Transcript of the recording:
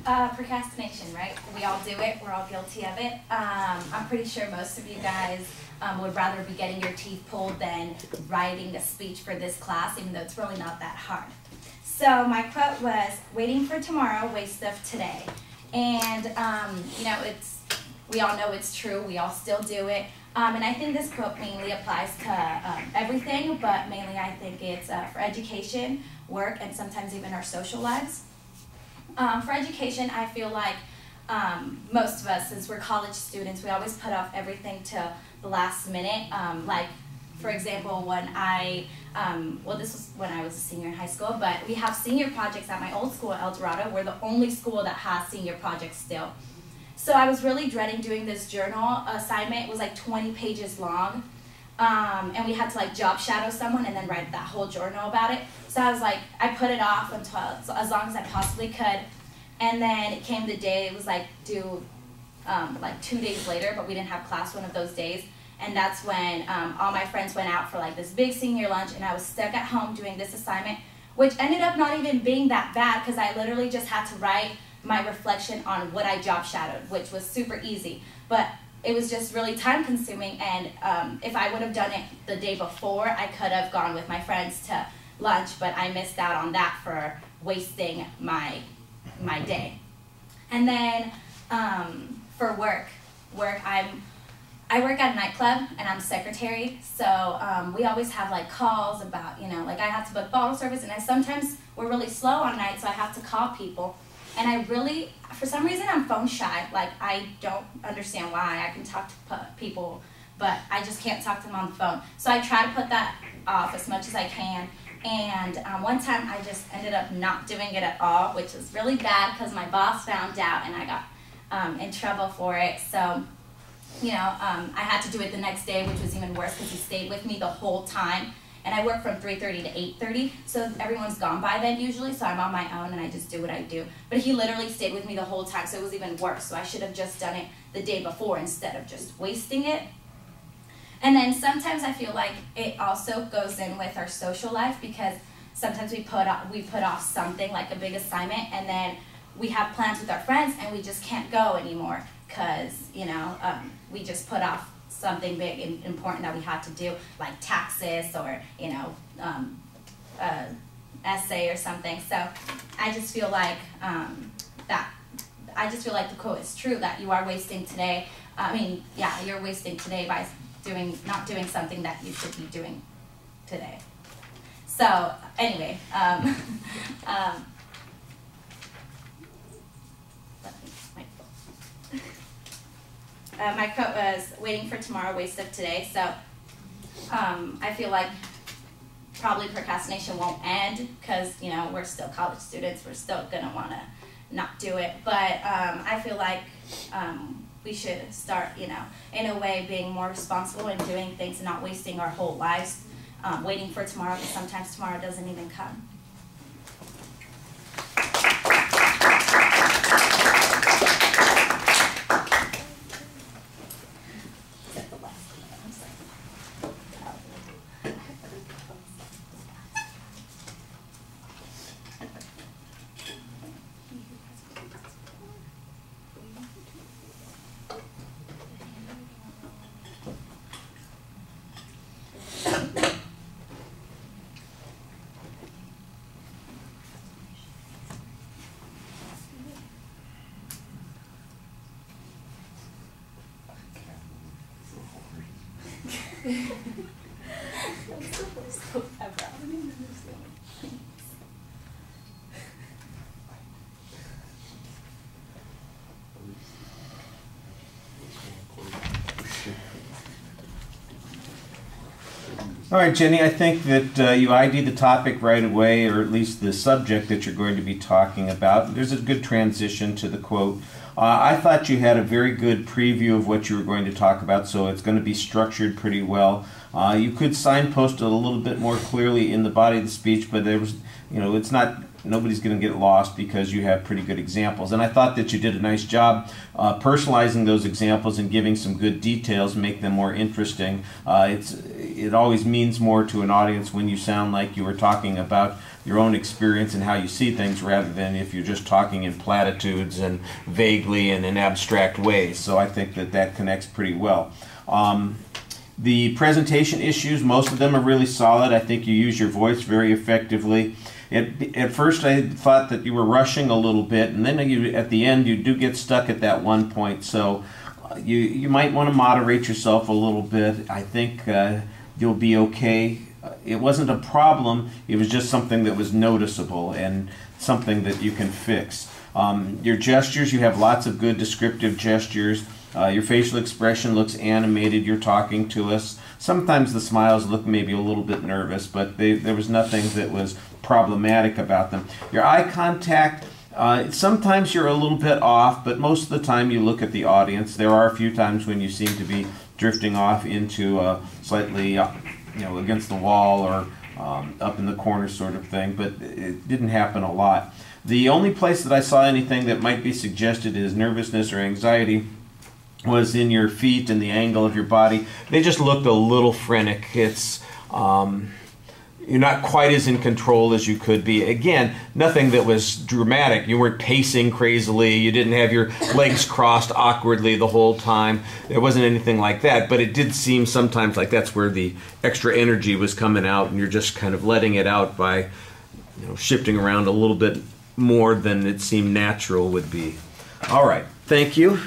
Procrastination, right? We all do it. We're all guilty of it. I'm pretty sure most of you guys would rather be getting your teeth pulled than writing a speech for this class, even though it's really not that hard. So my quote was, "Waiting for tomorrow, waste of today." And, you know, we all know it's true. We all still do it. And I think this quote mainly applies to everything, but mainly I think it's for education, work, and sometimes even our social lives. For education, I feel like most of us, since we're college students, we always put off everything to the last minute. Like, for example, when well, this was when I was a senior in high school, but we have senior projects at my old school, El Dorado. We're the only school that has senior projects still. So I was really dreading doing this journal assignment. It was like 20 pages long. And we had to like job shadow someone and then write that whole journal about it. So I was like, I put it off until as long as I possibly could. And then it came the day, it was like due like 2 days later, but we didn't have class one of those days. And that's when all my friends went out for like this big senior lunch, and I was stuck at home doing this assignment, which ended up not even being that bad because I literally just had to write my reflection on what I job shadowed, which was super easy. But it was just really time consuming, and if I would have done it the day before, I could have gone with my friends to lunch, but I missed out on that for wasting my day. And then for work, I work at a nightclub and I'm secretary, so we always have like calls about, you know, like I have to book bottle service, and sometimes we're really slow on night, so I have to call people. And I really, for some reason, I'm phone shy. Like, I don't understand why. I can talk to people, but I just can't talk to them on the phone. So I try to put that off as much as I can. And one time I just ended up not doing it at all, which was really bad because my boss found out and I got in trouble for it. So, you know, I had to do it the next day, which was even worse because he stayed with me the whole time. And I work from 3:30 to 8:30, so everyone's gone by then usually, so I'm on my own and I just do what I do. But he literally stayed with me the whole time, so it was even worse. So I should have just done it the day before instead of just wasting it. And then sometimes I feel like it also goes in with our social life, because sometimes we put off something like a big assignment, and then we have plans with our friends and we just can't go anymore because, you know, we just put off something big and important that we had to do, like taxes or, you know, essay or something. So I just feel like the quote is true, that you are wasting today. I mean, yeah, you're wasting today by not doing something that you should be doing today. So anyway, my quote was, "Waiting for tomorrow, waste of today." So I feel like probably procrastination won't end because, you know, we're still college students. We're still going to want to not do it. But I feel like we should start, you know, in a way being more responsible and doing things and not wasting our whole lives waiting for tomorrow, because sometimes tomorrow doesn't even come. All right, Jenny, I think that you ID'd the topic right away, or at least the subject that you're going to be talking about. There's a good transition to the quote. I thought you had a very good preview of what you were going to talk about, so it's going to be structured pretty well. You could signpost it a little bit more clearly in the body of the speech, but there was, you know, it's not, nobody's going to get lost because you have pretty good examples. And I thought that you did a nice job personalizing those examples and giving some good details, make them more interesting. It always means more to an audience when you sound like you were talking about your own experience and how you see things rather than if you're just talking in platitudes and vaguely and in abstract ways. So I think that that connects pretty well. The presentation issues, most of them are really solid. I think you use your voice very effectively. At first I thought that you were rushing a little bit, and then at the end you do get stuck at that one point. So you might want to moderate yourself a little bit. I think you'll be okay. It wasn't a problem. It was just something that was noticeable and something that you can fix. Your gestures, you have lots of good descriptive gestures. Your facial expression looks animated. You're talking to us. Sometimes the smiles look maybe a little bit nervous, but there was nothing that was problematic about them. Your eye contact, sometimes you're a little bit off, but most of the time you look at the audience. There are a few times when you seem to be drifting off into slightly, against the wall or up in the corner sort of thing, but it didn't happen a lot. The only place that I saw anything that might be suggested as nervousness or anxiety was in your feet and the angle of your body. They just looked a little frenetic. It's you're not quite as in control as you could be. Again, nothing that was dramatic. You weren't pacing crazily. You didn't have your legs crossed awkwardly the whole time. There wasn't anything like that, but it did seem sometimes like that's where the extra energy was coming out, and you're just kind of letting it out by shifting around a little bit more than it seemed natural would be. All right. Thank you.